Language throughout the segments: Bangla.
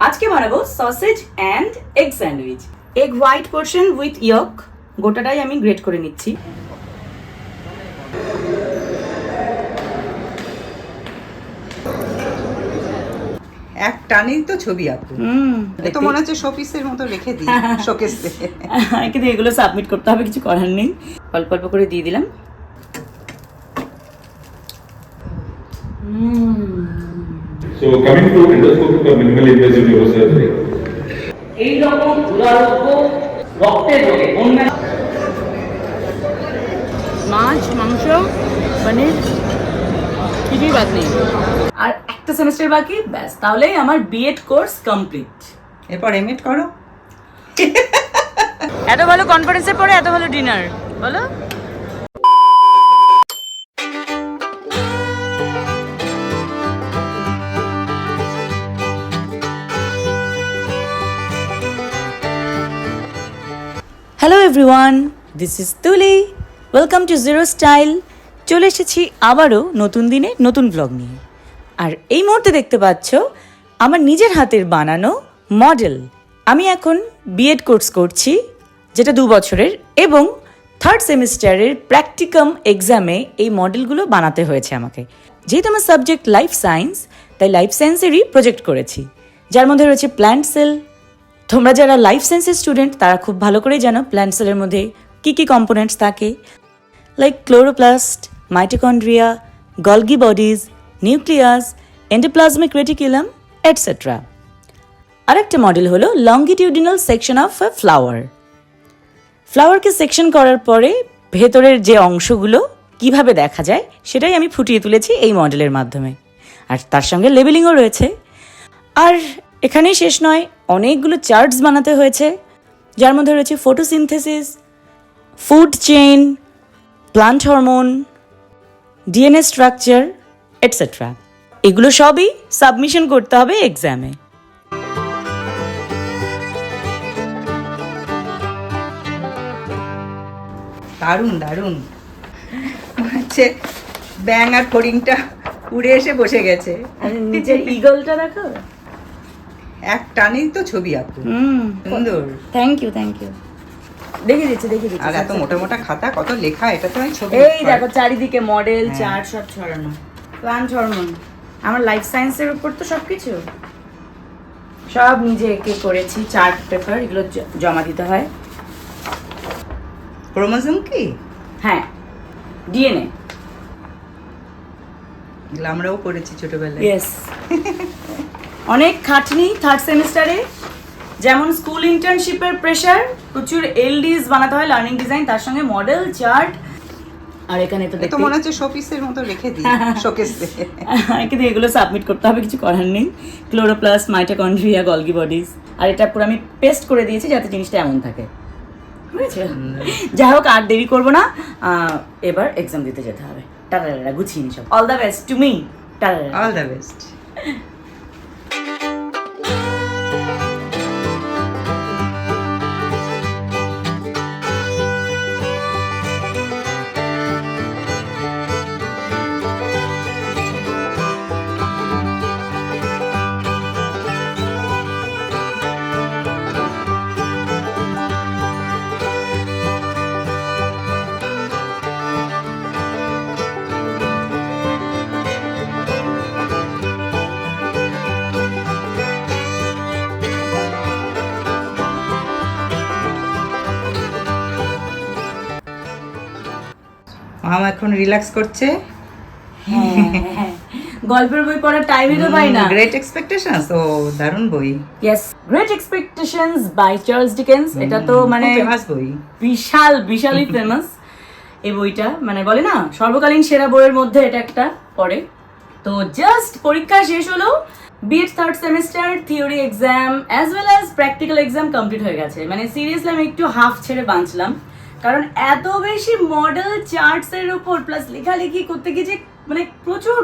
আজকে বানাবো sausage and egg sandwich. Egg white portion with yolk, গোটাটাই আমি গ্রেট করে নিচ্ছি। এক টানেই তো ছবি আঁকো। তো মনে হচ্ছে শোপিসের মতো রেখে দিই শোকেসে। কিন্তু এগুলো সাবমিট করতে হবে, কিছু করার নেই। অল্প অল্প করে দিয়ে দিলাম। So coming to endoscopic or minimally invasive neurosurgery. এই রকম দুরারোগ্য রক্তের রোগে মাছ, মাংস, পনির কিছুই বাদ নেই। আর একটা সেমিস্টার বাকি, ব্যাস তাহলেই আমার বিএড কোর্স কমপ্লিট। এরপর এমএড করো। এত ভালো কনফারেন্সের পরে এত ভালো ডিনার, বলো? হ্যালো এভরিওয়ান, দিস ইজ তুলি। Welcome to zero style. চলে এসেছি আবারও নতুন দিনে নতুন ব্লগ নিয়ে। আর এই মুহূর্তে দেখতে পাচ্ছ আমার নিজের হাতের বানানো মডেল। আমি এখন বিএড কোর্স করছি, যেটা 2 বছরের, এবং 3rd সেমিস্টারের প্র্যাকটিকাম এক্সামে এই মডেলগুলো বানাতে হয়েছে আমাকে। যেহেতু আমার সাবজেক্ট লাইফ সায়েন্স, তাই লাইফ সায়েন্সেরই প্রজেক্ট করেছি, যার মধ্যে রয়েছে প্ল্যান্ট সেল। তোমরা যারা লাইফ সায়েন্সের স্টুডেন্ট তারা খুব ভালো করেই জানো প্ল্যান্ট সেলের মধ্যে কী কী কম্পোনেন্টস থাকে, like chloroplast, mitochondria, Golgi bodies, nucleus, endoplasmic reticulum, etcetera. আরেকটা মডেল হলো longitudinal section of a flower. ফ্লাওয়ারকে সেকশন করার পরে ভেতরের যে অংশগুলো কিভাবে দেখা যায় সেটাই আমি ফুটিয়ে তুলেছি এই মডেলের মাধ্যমে। আর তার সঙ্গে লেবেলিংও রয়েছে। আর এখানেই শেষ নয়, অনেকগুলো চার্টস বানাতে হয়েছে, যার মধ্যে রয়েছে photosynthesis, food chain, plant hormone, DNA structure, etcetera. এগুলো সবই সাবমিশন করতে হবে এক্সামে। দারুণ দারুণ হচ্ছে। ব্যাং আর ফড়িংটা উড়ে এসে বসে গেছে। নিচের ইগলটা দেখো, এক টানেই তো ছবি আঁকো। সুন্দর, থ্যাংক ইউ থ্যাংক ইউ। দেখে দিচ্ছি। আর এত মোটা মোটা খাতা, কত লেখা, এটা তো আমি ছবি। এই দেখো চারিদিকে মডেল চার্ট সব ছড়ানো। প্লান্ট হরমোন, আমার লাইফ সায়েন্সের উপর তো সবকিছু, সব নিজে এঁকে করেছি। চার্ট পেপার, এগুলো জমা দিতে হয়। ক্রোমোজোম কি? হ্যাঁ, ডিএনএ। এগুলো আমরাও করেছি ছোটবেলায়। ইয়েস। অনেক খাটনি 3rd সেমিস্টারে, যেমন স্কুল ইন্টার্নশিপের প্রেশার, প্রচুর এলডিস বানাতে হয়, লার্নিং ডিজাইন, তার সঙ্গে মডেল চার্ট। আর এখানে তো মনে হচ্ছে শোপিসের মতো রেখে দিই শোকেসে। কিন্তু এগুলো সাবমিট করতে হবে, কিছু করার নেই। Chloroplast, mitochondria, Golgi bodies. আর এটা পুরো আমি পেস্ট করে দিয়েছি যাতে জিনিসটা এমন থাকে। বুঝেছো? যাই হোক, আর দেরি করবো না, এবার এক্সাম দিতে যেতে হবে। টাটা, গুছিয়ে নি সব। All the best to me. Tata, all the best. Mum এখন রিল্যাক্স করছে। গল্পের বই পড়ার টাইমই তো পাই না। গ্রেট এক্সপেকটেশনস, ও দারুণ বই। Yes, great expectations by Charles Dickens. এটা তো মানে ফেমাস বই, বিশালই ফেমাস এই বইটা। মানে বলে না সর্বকালীন সেরা বইয়ের মধ্যে এটা একটা পড়ে। তো জাস্ট পরীক্ষা শেষ হলো, B Ed 3rd semester theory exam as well as practical exam complete হয়ে গেছে। মানে সিরিয়াসলি আমি একটু হাফ ছেড়ে বাঁচলাম, কারণ এত বেশি মডেল চার্টস এর উপর প্লাস লেখালেখি করতে গিয়ে যে মানে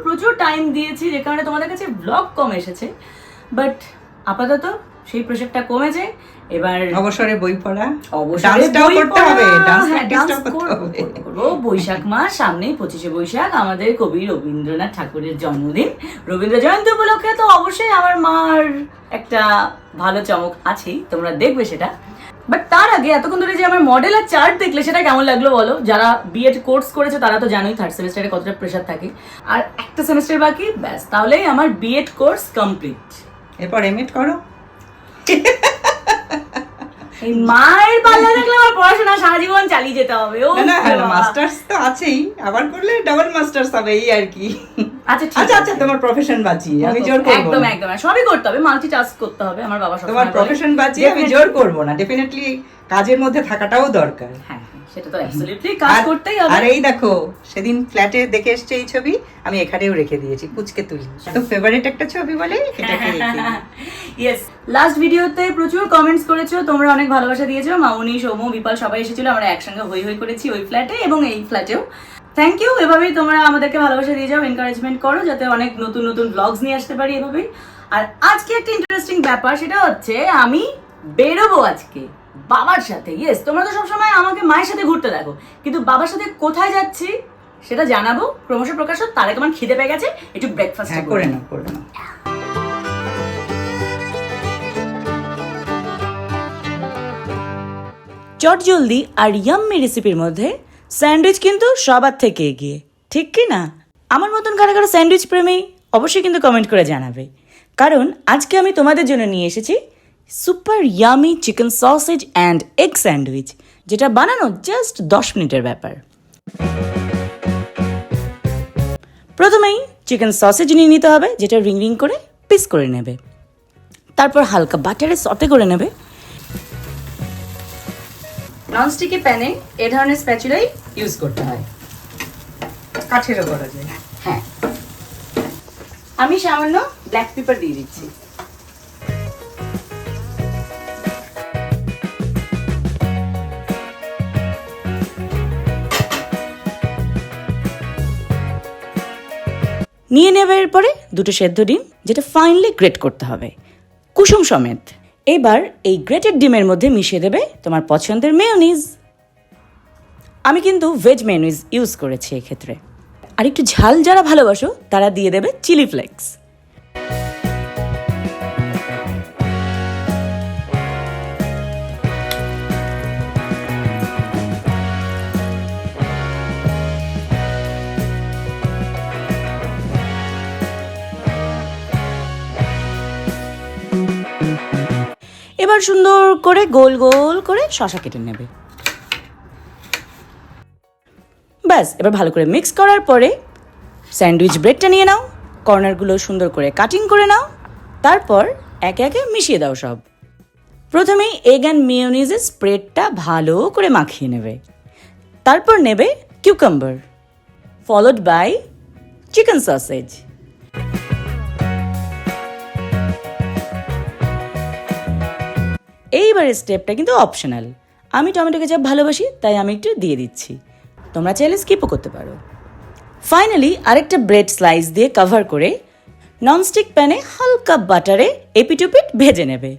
প্রচুর টাইম দিয়েছি, যে কারণে তোমাদের কাছে ব্লগ কম এসেছে। বাট আপাতত সেই প্রেশারটা কমেছে। এবার অবসরে বই পড়া, অবশ্যই ডান্সটাও বই করতে পড়া, হবে, ডান্স হ্যাঁ, প্র্যাকটিসটাও dance করতে হবে। করবো। বৈশাখ মাস সামনেই, 25শে বৈশাখ আমাদের কবি রবীন্দ্রনাথ ঠাকুরের জন্মদিন। রবীন্দ্র জয়ন্তী উপলক্ষে তো অবশ্যই আমার মার একটা ভালো চমক আছেই, তোমরা দেখবে সেটা। বাট তার আগে এতক্ষণ ধরে যে আমার মডেল আর চার্ট দেখলে সেটা কেমন লাগলো বলো? যারা বিএড কোর্স করেছে তারা তো জানোই থার্ড সেমিস্টারে কতটা প্রেশার থাকে, আর একটা সেমিস্টার বাকি, ব্যাস তাহলেই আমার বিএড কোর্স কমপ্লিট। এরপর এমএড করো। এই মায়ের পাল্লা দেখলে আমার পড়াশোনা সারা জীবন চালিয়ে যেতে হবে। ও না বাবা। মাস্টার্স তো আছেই, আবার করলে ডাবল মাস্টার্স হবে, এই আর কি। আচ্ছা ঠিক আচ্ছা আছে। তোমার প্রফেশন বাঁচিয়ে আমি জোর করব একদম না। একদম সবই করতে হবে, মাল্টিটাস্ক করতে হবে। আমার বাবা তোমার প্রফেশন বাঁচিয়ে আমি জোর করব না, ডেফিনেটলি কাজের মধ্যে থাকাটাও দরকার। হ্যাঁ সেটা তো অ্যাবসলিউটলি কাজ করতেই হবে। আর এই দেখো সেদিন ফ্ল্যাটে দেখে এসছে এই ছবি, আমি এখানেও রেখে দিয়েছি পুচকে তুলি। তো ফেভারিট একটা ছবি বলে এটাকে রেখে দিই। ইয়েস, লাস্ট ভিডিওতে প্রচুর কমেন্টস করেছো, তোমরা অনেক ভালোবাসা দিয়েছো। মামুনি, সৌম্য, বিপাল সবাই এসেছিল, আমরা একসঙ্গে হই হই করেছি ওই ফ্ল্যাটে এবং এই ফ্ল্যাটেও। থ্যাংক ইউ, এভাবেই তোমরা আমাদেরকে ভালোবাসা দিয়ে যাও, এনকারেজমেন্ট করো যাতে অনেক নতুন নতুন ব্লগস নিয়ে আসতে পারি এভাবেই। আর আজকে একটা ইন্টারেস্টিং ব্যাপার, সেটা হচ্ছে আমি বেরোবো আজকে বাবার সাথে। ইয়েস, তোমরা তো সবসময় আমাকে মায়ের সাথে ঘুরতে দেখো, কিন্তু বাবার সাথে কোথায় যাচ্ছি সেটা জানাবো ক্রমশ প্রকাশ। তার আগে আমার খিদে পেয়ে গেছে, একটু ব্রেকফাস্ট করে নাও করে নাও। চটজলদি আর ইয়াম্মি রেসিপির মধ্যে স্যান্ডউইচ কিন্তু সবার থেকে এগিয়ে, ঠিক কি না? আমার মতন কারো কারো স্যান্ডউইচ প্রেমী অবশ্যই কিন্তু কমেন্ট করে জানাবে, কারণ আজকে আমি তোমাদের জন্য নিয়ে এসেছি super yummy chicken sausage and egg sandwich, যেটা বানানো জাস্ট 10 মিনিটের ব্যাপার। প্রথমেই চিকেন সসেজ নিয়ে নিতে হবে, যেটা রিং রিং করে পিস করে নেবে। তারপর হালকা বাটারে সতে করে নেবে। ননস্টিকি প্যানে এ ধরনের স্প্যাচুলাই ইউজ করতে হয়, কাঠেরও করা যায়। হ্যাঁ। আমি সামান্য ব্ল্যাক পেপার দিয়ে দিচ্ছি। নিয়ে নেবে এরপরে দুটো সেদ্ধ ডিম, যেটা ফাইনলি গ্রেট করতে হবে কুসুম সমেত। এবার এই গ্রেটেড ডিমের মধ্যে মিশিয়ে দেবে তোমার পছন্দের মেয়োনিজ। আমি কিন্তু ভেজ মেয়োনিজ ইউজ করেছি এক্ষেত্রে। আর একটু ঝাল যারা ভালোবাসো তারা দিয়ে দেবে চিলি ফ্লেক্স। এবার সুন্দর করে গোল গোল করে শসা কেটে নেবে। ব্যাস, এবার ভালো করে মিক্স করার পরে স্যান্ডউইচ ব্রেডটা নিয়ে নাও, কর্নারগুলো সুন্দর করে কাটিং করে নাও, তারপর একে একে মিশিয়ে দাও সব। প্রথমেই এগ অ্যান্ড মেয়োনিজের স্প্রেডটা ভালো করে মাখিয়ে নেবে। তারপর নেবে cucumber, followed by chicken sausage. এইবারের স্টেপটা কিন্তু অপশনাল, আমি টমেটো কেচাপ ভালোবাসি তাই আমি একটু দিয়ে দিচ্ছি, তোমরা চাইলে স্কিপও করতে পারো। ফাইনালি আরেকটা ব্রেড স্লাইস দিয়ে কভার করে ননস্টিক প্যানে হালকা বাটারে এপিটুপিট ভেজে নেবে।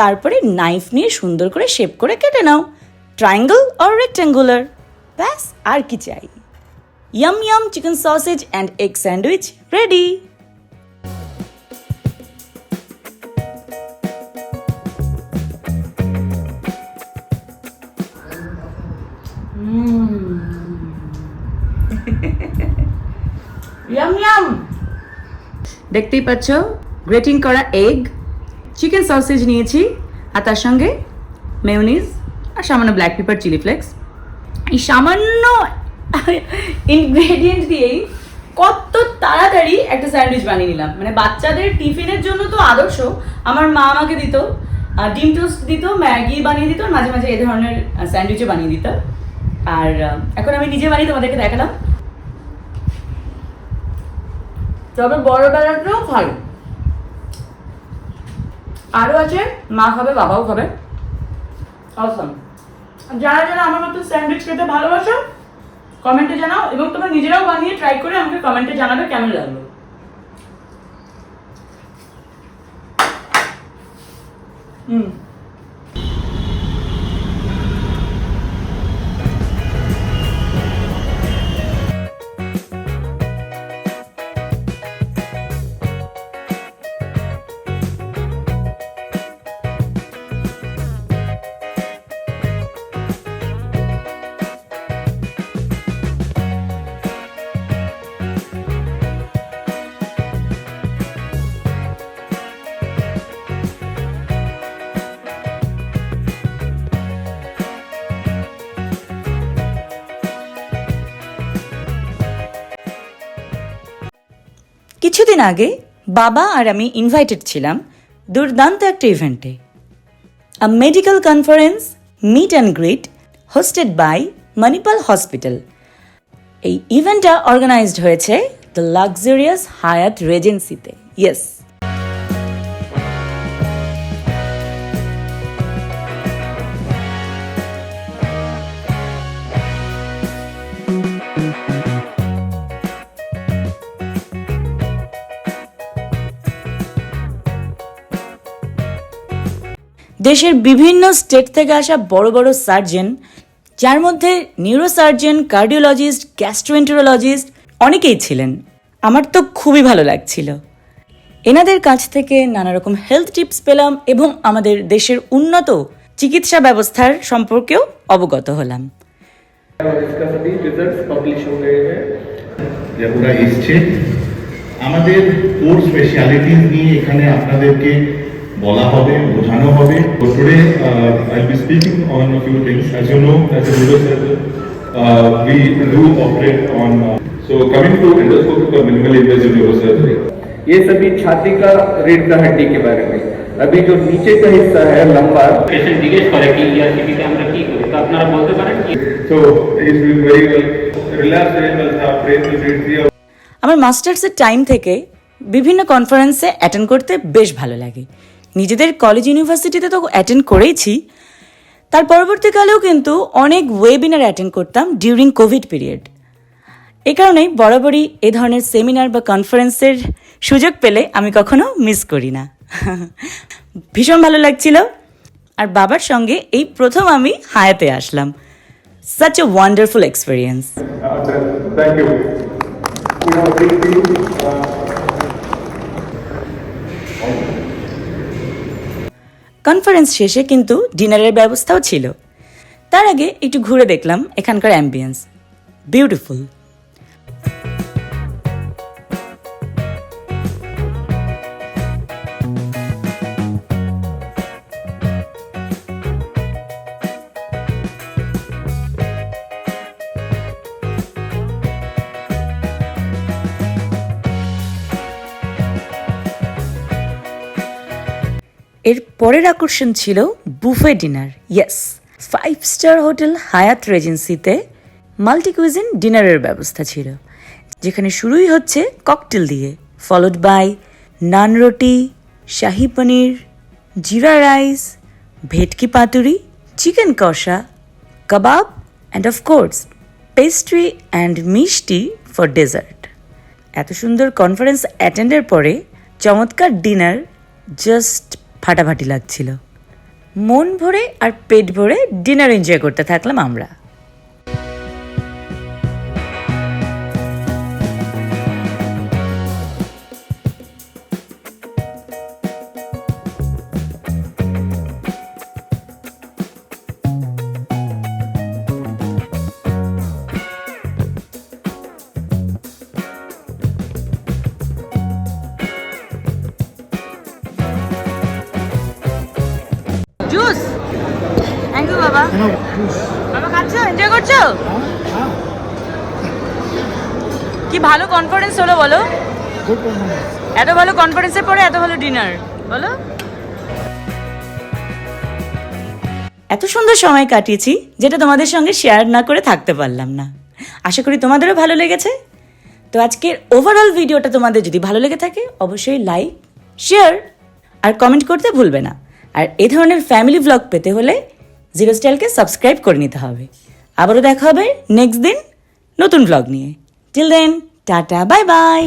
তারপরে নাইফ নিয়ে সুন্দর করে শেপ করে কেটে নাও, ট্রায়াঙ্গল অর রেক্ট্যাঙ্গুলার। ব্যাস, আর কি চাই? Yam yam chicken sausage and egg sandwich ready. Yam yam. দেখতেই পাচ্ছ গ্রেটিং করা এগ, চিকেন সসেজ নিয়েছি, আর তার সঙ্গে মেয়োনিজ আর সামান্য ব্ল্যাক পেপার, চিলি ফ্লেক্স। এই সামান্য ইনগ্রেডিয়েন্ট দিয়েই কত তাড়াতাড়ি একটা স্যান্ডউইচ বানিয়ে নিলাম। মানে বাচ্চাদের টিফিনের জন্য তো আদর্শ। আমার মা আমাকে দিত ডিম টোস্ট দিত, ম্যাগি বানিয়ে দিত, মাঝে মাঝে এই ধরনের স্যান্ডউইচও বানিয়ে দিত। আর এখন আমি নিজে বানিয়ে তোমাদেরকে দেখালাম। তবে বড়বেলাতেও খাই, আরও আছে, মা খাবে, বাবাও খাবে। অসম। যারা যারা আমার মতো স্যান্ডউইচ খেতে ভালোবাসো কমেন্টে জানাও, এবং তোমরা নিজেরাও বানিয়ে ট্রাই করে আমাকে কমেন্টে জানাবে কেমন লাগলো। কিছুদিন আগে বাবা আর আমি ইনভাইটেড ছিলাম দুর্দান্ত একটা ইভেন্টে, a medical conference meet and greet hosted by Manipal hospital. এই ইভেন্টটা অর্গানাইজড হয়েছে দ্য লাক্সারিয়াস হায়াত রেজেন্সিতে। ইয়েস, দেশের বিভিন্ন স্টেট থেকে আসা বড় বড় সার্জন, যার মধ্যে নিউরোসার্জন, কার্ডিওলজিস্ট, গ্যাস্ট্রোএন্টেরোলজিস্ট অনেকেই ছিলেন। আমার তো খুবই ভালো লাগছিল। এনাদের কাছ থেকে নানা রকম হেলথ টিপস পেলাম এবং আমাদের দেশের উন্নত চিকিৎসা ব্যবস্থার সম্পর্কেও অবগত হলাম। इसका सभी रिजल्ट्स पब्लिश हो गए हैं। যারা এসছে আমাদের কোর স্পেশালিটিস নিয়ে এখানে আপনাদেরকে বলা হবে, বোঝানো হবে। So today I'll be speaking on a few things. As you know, as a neurosurgeon, we do operate on. So coming to endoscopic or minimally invasive neurosurgery. ये सभी छाती का रीढ़ का हड्डी के बारे में। अभी जो नीचे का हिस्सा है लंबा, পেশেন্ট জিজ্ঞেস করে কি ইয়ারসিপিতে আমরা কি করি, তো আপনারা বলতে পারেন কি? So he's doing very well. Relapse very well. Brain will be free of. আমার মাস্টার্সের টাইম থেকে বিভিন্ন কনফারেন্সে অ্যাটেন্ড করতে বেশ ভালো লাগে। নিজেদের কলেজ ইউনিভার্সিটিতে তো অ্যাটেন্ড করেইছি, তার পরবর্তীকালেও কিন্তু অনেক ওয়েবিনার অ্যাটেন্ড করতাম ডিউরিং কোভিড পিরিয়ড। এই কারণেই বরাবরই এ ধরনের সেমিনার বা কনফারেন্সের সুযোগ পেলে আমি কখনো মিস করি না। ভীষণ ভালো লাগছিল। আর বাবার সঙ্গে এই প্রথম আমি হায়াতে আসলাম। Such a wonderful experience. Thank you. Conference শেষে কিন্তু ডিনারের ব্যবস্থাও ছিল। তার আগে একটু ঘুরে দেখলাম এখানকার অ্যাম্বিয়েন্স, বিউটিফুল। এর পরের আকর্ষণ ছিল buffet dinner. Yes, 5 star hotel হায়াত রেজেন্সিতে মাল্টি কুইজিন ডিনারের ব্যবস্থা ছিল, যেখানে শুরুই হচ্ছে ককটেল দিয়ে, ফলোড বাই নান রুটি, শাহি পনির, জিরা রাইস, ভেটকি পাতুরি, চিকেন কষা, কাবাব অ্যান্ড অফকোর্স পেস্ট্রি অ্যান্ড মিষ্টি ফর ডেজার্ট। এত সুন্দর কনফারেন্স অ্যাটেন্ডের পরে চমৎকার ডিনার জাস্ট ফাটাফাটি লাগছিল। মন ভরে আর পেট ভরে ডিনার এনজয় করতে থাকলাম আমরা। জুস, থ্যাংক ইউ বাবা। বাবা খাচ্ছো, এনজয় করছো? কি ভালো কনফারেন্স হলো বলো। এত ভালো কনফারেন্সের পরে এত ভালো ডিনার, বলো। এত সুন্দর সময় কাটিয়েছি যেটা তোমাদের সঙ্গে শেয়ার না করে থাকতে পারলাম না। আশা করি তোমাদেরও ভালো লেগেছে। তো আজকের ওভারঅল ভিডিওটা তোমাদের যদি ভালো লেগে থাকে অবশ্যই লাইক, শেয়ার আর কমেন্ট করতে ভুলবে না। আর এই ধরনের ফ্যামিলি ব্লগ পেতে হলে জিরো স্টাইলকে সাবস্ক্রাইব করে নিতে হবে। আবারও দেখা হবে নেক্সট দিন নতুন ব্লগ নিয়ে। Till then tata, bye by.